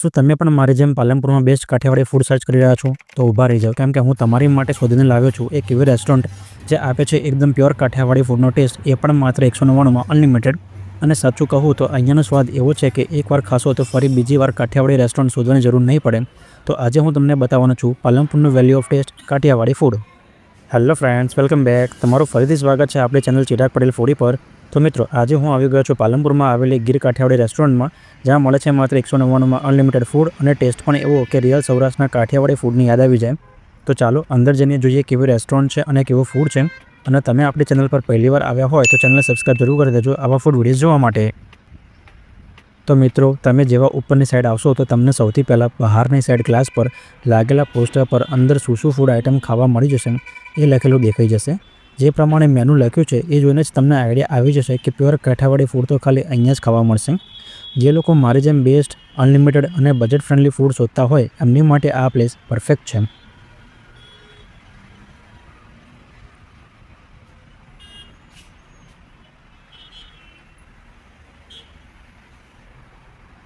શું તમે પણ મારી જેમ પાલનપુરમાં બેસ્ટ કાઠિયાવાડી ફૂડ સર્ચ કરી રહ્યા છો? તો ઊભા રહી જાઓ, કેમ કે હું તમારી માટે શોધીને લાવ્યો છું એક એવી રેસ્ટોરન્ટ જે આપે છે એકદમ પ્યોર કાઠિયાવાડી ફૂડનો ટેસ્ટ, એ પણ માત્ર 199માં અનલિમિટેડ. અને સાચું કહું તો અહીંયાનો સ્વાદ એવો છે કે એકવાર ખાશો તો ફરી બીજી વાર કાઠિયાવાડી રેસ્ટોરન્ટ શોધવાની જરૂર નહીં પડે. તો આજે હું તમને બતાવવાનો છું પાલનપુરનું value of taste Kathiawadi food. Hello friends, welcome back. તમારું ફરીથી સ્વાગત છે આપણી ચેનલ ચિરાગ પટેલ ફૂડી પર. તો મિત્રો, આજે હું આવી ગયો છું પાલનપુરમાં આવેલી ગીર કાઠિયાવાડી રેસ્ટોરન્ટમાં, જ્યાં મળે છે માત્ર 199માં અનલિમિટેડ ફૂડ અને ટેસ્ટ પણ એવો કે રિયલ સૌરાષ્ટ્રના કાઠિયાવાડી ફૂડની યાદ આવી જાય. તો ચાલો અંદર જઈને જોઈએ કેવી રેસ્ટોરન્ટ છે અને કેવું ફૂડ છે. અને તમે આપણી ચેનલ પર પહેલીવાર આવ્યા હોય તો ચેનલને સબસ્ક્રાઈબ જરૂર કરી દેજો આવા ફૂડ વિડીયોઝ જોવા માટે. તો મિત્રો, તમે જેવા ઉપરની સાઈડ આવશો તો તમને સૌથી પહેલાં બહારની સાઈડ ગ્લાસ પર લાગેલા પોસ્ટર પર અંદર શું શું ફૂડ આઇટમ ખાવા મળી જશે એ લખેલું દેખાઈ જશે. જે પ્રમાણે મેનુ લખ્યું છે એ જોઈને જ તમને આઈડિયા આવી જશે કે પ્યોર કાઠિયાવાડી ફૂડ તો ખાલી અહીંયા જ ખાવા મળશે. જે લોકો મારી જેમ બેસ્ટ, અનલિમિટેડ અને બજેટ ફ્રેન્ડલી ફૂડ શોધતા હોય એમની માટે આ પ્લેસ પરફેક્ટ છે.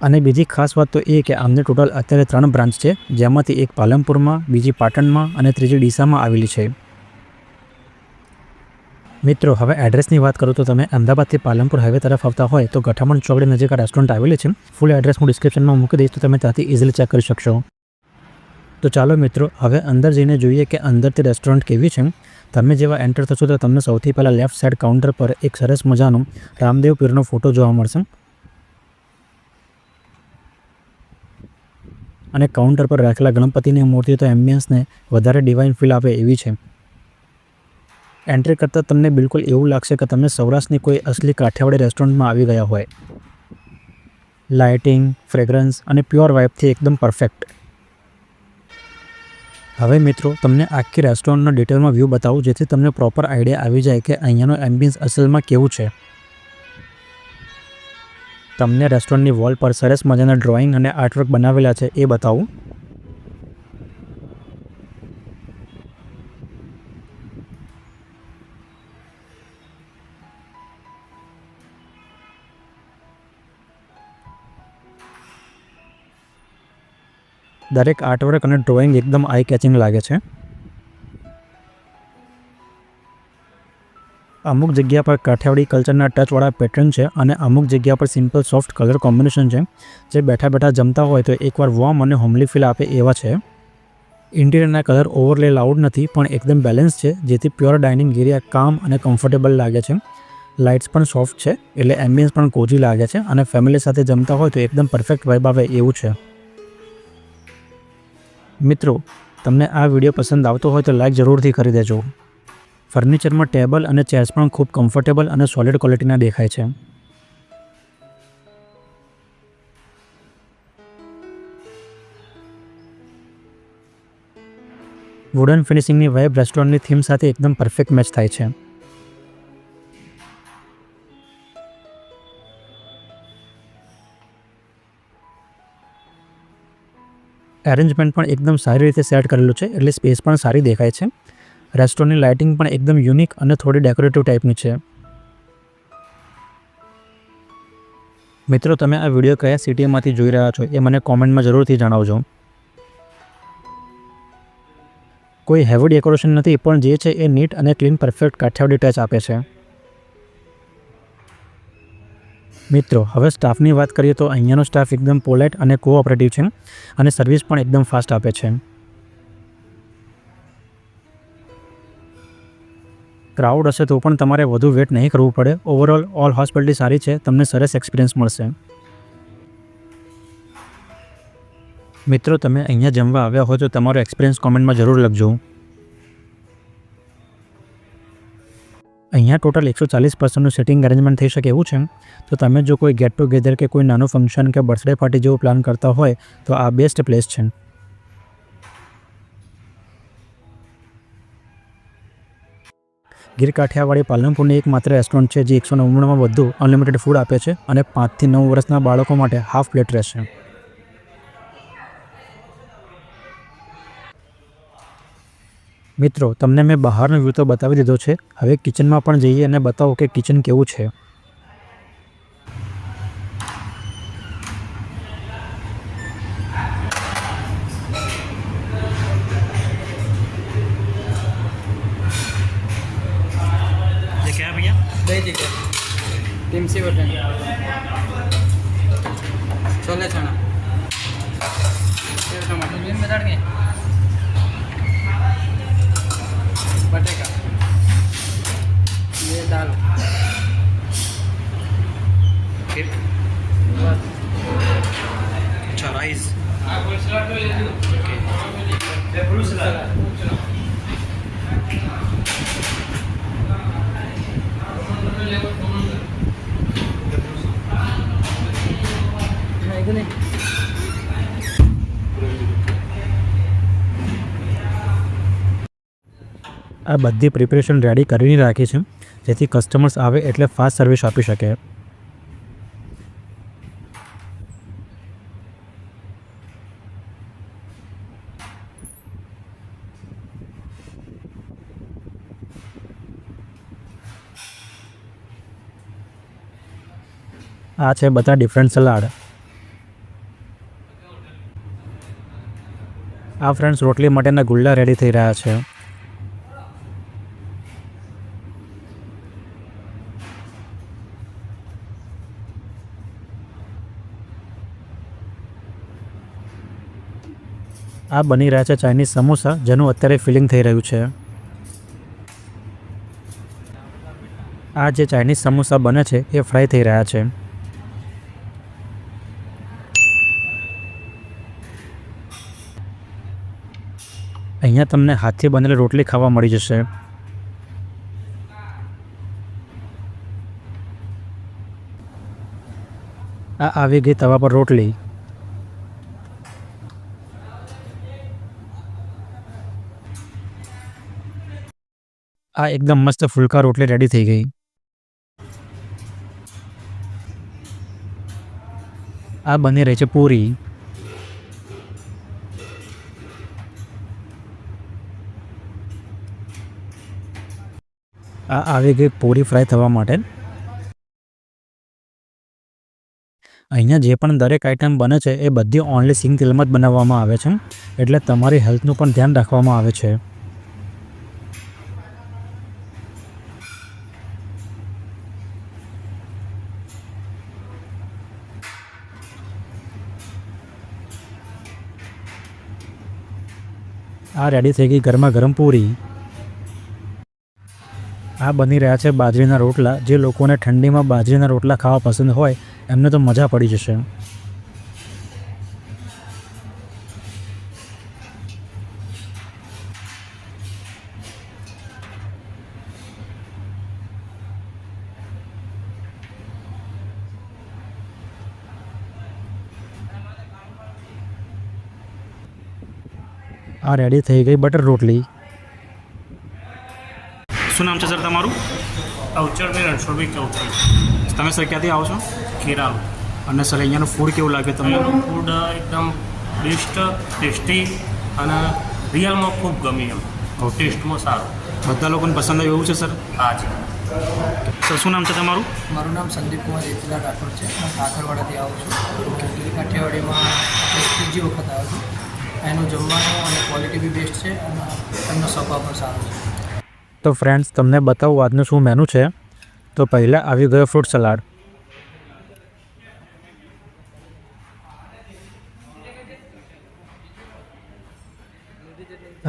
અને બીજી ખાસ વાત તો એ કે આમને ટોટલ અત્યારે 3 બ્રાન્ચ છે, જેમાંથી એક પાલનપુરમાં, બીજી પાટણમાં અને ત્રીજી ડીસામાં આવેલી છે. મિત્રો, હવે એડ્રેસની વાત કરું તો તમે અમદાવાદથી પાલનપુર હાઈવે તરફ આવતા હોય તો ગઠામણ ચોકડી નજીક આ રેસ્ટોરન્ટ આવેલી છે. ફૂલ એડ્રેસ હું ડિસ્ક્રિપ્શનમાં મૂકી દઈશ તો તમે ત્યાંથી ઇઝીલી ચેક કરી શકશો. તો ચાલો મિત્રો, હવે અંદર જઈને જોઈએ કે અંદરથી રેસ્ટોરન્ટ કેવી છે. તમે જેવા એન્ટર થશો તો તમને સૌથી પહેલાં લેફ્ટ સાઈડ કાઉન્ટર પર એક સરસ મજાનો રામદેવ પીરનો ફોટો જોવા મળશે. અને કાઉન્ટર પર રાખેલા ગણપતિની મૂર્તિ તો એમ્બિયન્સને વધારે ડિવાઇન ફીલ આપે એવી છે. એન્ટ્રી કરતાં તમને બિલકુલ એવું લાગશે કે તમે સૌરાષ્ટ્રની કોઈ અસલી કાઠિયાવાડી રેસ્ટોરન્ટમાં આવી ગયા હોય. લાઇટિંગ, ફ્રેગ્રન્સ અને પ્યોર વાઇબથી એકદમ પરફેક્ટ. હવે મિત્રો, તમને આખી રેસ્ટોરન્ટનો ડિટેલમાં વ્યૂ બતાવું જેથી તમને પ્રોપર આઈડિયા આવી જાય કે અહીંયાનો એમ્બિયન્સ અસલમાં કેવું છે. તમને રેસ્ટોરન્ટની વોલ પર સરસ મજાના ડ્રોઈંગ અને આર્ટવર્ક બનાવેલા છે એ બતાવું. દરેક આર્ટવર્ક અને ડ્રોઈંગ એકદમ આઈ કેચિંગ લાગે છે. અમુક જગ્યા પર કાઠિયાવાડી કલ્ચરના ટચવાળા પેટર્ન છે અને અમુક જગ્યા પર સિમ્પલ સોફ્ટ કલર કોમ્બિનેશન છે, જે બેઠા બેઠા જમતા હોય તો એકવાર વોર્મ અને હોમલી ફીલ આપે એવા છે. ઇન્ટિરિયરના કલર ઓવરલે લાઉડ નથી પણ એકદમ બેલેન્સ છે, જેથી પ્યોર ડાઇનિંગ એરિયા કામ અને કમ્ફર્ટેબલ લાગે છે. લાઇટ્સ પણ સોફ્ટ છે એટલે એમ્બિયન્સ પણ કોઝી લાગે છે અને ફેમિલી સાથે જમતા હોય તો એકદમ પરફેક્ટ વાઇબ આવે એવું છે. મિત્રો, તમને આ વિડીયો પસંદ આવતો હોય તો લાઈક જરૂરથી કરી દેજો. ફર્નિચરમાં ટેબલ અને ચેર્સ પણ ખૂબ કમ્ફર્ટેબલ અને સોલિડ ક્વોલિટીના દેખાય છે. વુડન ફિનિશિંગની વાઇબ રેસ્ટોરન્ટની થીમ સાથે એકદમ પરફેક્ટ મેચ થાય છે. એરેન્જમેન્ટ પણ એકદમ સારી રીતે સેટ કરેલું છે એટલે સ્પેસ પણ સારી દેખાય છે. રેસ્ટોરન્ટની લાઇટિંગ પણ એકદમ યુનિક અને થોડી ડેકોરેટિવ ટાઈપની છે. મિત્રો, તમે આ વિડીયો કયા સિટીમાંથી જોઈ રહ્યા છો એ મને કોમેન્ટમાં જરૂરથી જણાવજો. કોઈ હેવી ડેકોરેશન નથી પણ જે છે એ નીટ અને ક્લીન પરફેક્ટ કાઠિયાવાડી ટચ આપે છે. મિત્રો, હવે સ્ટાફની વાત કરીએ તો અહીંયાનો સ્ટાફ એકદમ પોલાઇટ અને કોઓપરેટિવ છે અને સર્વિસ પણ એકદમ ફાસ્ટ આપે છે. ક્રાઉડ હશે તો પણ તમારે વધુ વેટ નહીં કરવું પડે. ઓવરઓલ ઓલ હોસ્પિટાલિટી સારી છે, તમને સરસ એક્સપિરિયન્સ મળશે. મિત્રો, તમે અહીંયા જમવા આવ્યા હોય તો તમારો એક્સપિરિયન્સ કોમેન્ટમાં જરૂર લખજો. અહીંયા ટોટલ 140% સિટિંગ અરેન્જમેન્ટ થઈ શકે એવું છે. તો તમે જો કોઈ ગેટ ટુગેધર કે કોઈ નાનું ફંક્શન કે બર્થડે પાર્ટી જેવું પ્લાન કરતા હોય તો આ બેસ્ટ પ્લેસ છે. ગીર કાઠિયાવાડી પાલનપુરની એકમાત્ર રેસ્ટોરન્ટ છે જે 199માં બધું અનલિમિટેડ ફૂડ આપે છે અને 5 થી 9 વર્ષના બાળકો માટે હાફ પ્લેટ રહેશે. મિત્રો, તમને મેં બહારનો વ્યૂ તો બતાવી દીધો છે, હવે કિચનમાં પણ જઈએ અને બતાવો કે કિચન કેવું છે. फैंसी बटन, छोले चना, सेव टमाटर में डाल के, बटेका, ये दाल, फिर अच्छा राइस આ બધી પ્રિપેરેશન રેડી કરીને રાખી છે જેથી કસ્ટમર્સ આવે એટલે ફાસ્ટ સર્વિસ આપી શકે. આ છે બધા ડિફરન્ટ સલાડ. આ ફ્રેન્ડ્સ રોટલી માટેના ગુલ્લા રેડી થઈ રહ્યા છે. આ બની રહ્યા છે ચાઇનીઝ સમોસા જેનું અત્યારે ફિલિંગ થઈ રહ્યું છે. આ જે ચાઇનીઝ સમોસા બને છે એ ફ્રાય થઈ રહ્યા છે. અહીંયા તમને હાથથી બનેલી રોટલી ખાવા મળી જશે. આ આવી ગઈ તવા પર રોટલી. આ એકદમ મસ્ત ફુલકા રોટલી રેડી થઈ ગઈ. આ બની રહી છે પૂરી. આ આવી ગઈ પૂરી ફ્રાય થવા માટે. અહીંયા જે પણ દરેક આઈટમ બને છે એ બધી ઓનલી સિંગ તેલમાં જ બનાવવામાં આવે છે એટલે તમારી હેલ્થનું પણ ધ્યાન રાખવામાં આવે છે. આ રેડી થઈ ગઈ ગરમા ગરમ પૂરી. આ બની રહ્યા છે બાજરીના રોટલા. જે લોકોને ઠંડીમાં બાજરીના રોટલા ખાવા પસંદ હોય એમને તો મજા પડી જશે. આ રેડી થઈ ગઈ બટર રોટલી. શું નામ છે સર તમારું? અવચરને રણછોડભાઈ ચૌધરી. તમે સર ક્યાંથી આવો છો? ખેરાલુ. અને સર અહીંયાનું ફૂડ કેવું લાગે તમને? અહીંયાનું ફૂડ એકદમ બેસ્ટ, ટેસ્ટી અને રિયલમાં ખૂબ ગમે એમ. ટેસ્ટમાં સારું. બધા લોકોને પસંદ આવે એવું છે સર? હા જી. સર શું નામ છે તમારું? મારું નામ સંદીપ કુમાર જેતીલાલ રાઠોડ છે. હું કાકરવાડાથી આવું છું. દિલ્હી કાઠિયાવાડીમાં ત્રીજી વખત આવું છું. એનું જમવાનું અને ક્વોલિટી બી બેસ્ટ છે અને એમનો સ્વભાવ પણ સારો છે. તો ફ્રેન્ડ્સ તમને બતાવું આજનું શું મેનુ છે. તો પહેલાં આવી ગયો ફ્રૂટ સલાડ.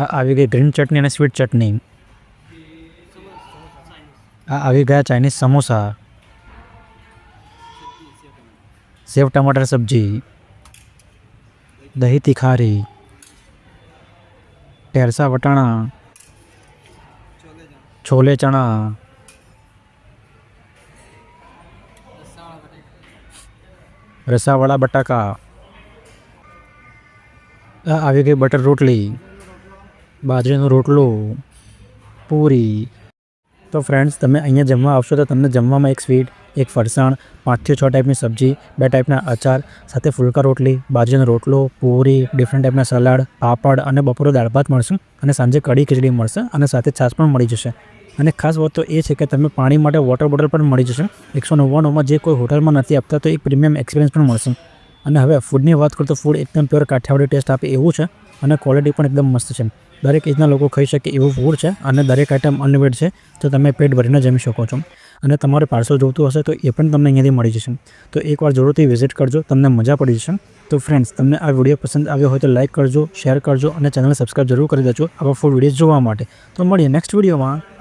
આ આવી ગઈ ગ્રીન ચટણી અને સ્વીટ ચટણી. આ આવી ગયા ચાઇનીઝ સમોસા, સેવ ટમાટર સબ્જી, દહીં તીખારી, ટેરસા વટાણા, छोले चना, रसावाला बटाका. आ આવી ગઈ બટર રોટલી, બાજરીનો રોટલો, પૂરી. તો ફ્રેન્ડ્સ તમે અહીંયા જમવા આવશો તો તમને જમવામાં એક સ્વીટ, એક ફરસાણ, 5 થી 6 ટાઈપની સબ્જી, 2 ટાઈપના અચાર સાથે ફુલકા રોટલી, બાજરીનો રોટલો, પૂરી, ડિફરન્ટ ટાઈપના સલાડ, પાપડ અને બપોરે દાળ ભાત મળશે અને સાંજે કઢી ખીચડી મળશે અને સાથે છાશ પણ મળી જશે. અને ખાસ વાત તો એ છે કે તમે પાણી માટે વોટર બોટલ પણ મળી જશે. 199માં જે કોઈ હોટલમાં નથી આપતા તો એક પ્રીમિયમ એક્સપિરિયન્સ પણ મળશે. અને હવે ફૂડની વાત કરું તો ફૂડ એકદમ પ્યોર કાઠિયાવાડી ટેસ્ટ આપે એવું છે અને ક્વોલિટી પણ એકદમ મસ્ત છે. દરેક એજના લોકો ખાઈ શકે એવું ફૂડ છે અને દરેક આઈટમ અનલિમિટેડ છે તો તમે પેટ ભરીને જમી શકો છો. અને તમારે પાર્સલ જોઈતું હશે તો એ પણ તમને અહીંયાથી મળી જશે. તો એકવાર જરૂરથી વિઝિટ કરજો, તમને મજા પડી જશે. તો ફ્રેન્ડ્સ, તમને આ વિડીયો પસંદ આવ્યો હોય તો લાઇક કરજો, શેર કરજો અને ચેનલ સબસ્ક્રાઈબ જરૂર કરી દેજો આવા ફૂડ વિડીયોઝ જોવા માટે. તો મળીએ નેક્સ્ટ વિડીયોમાં.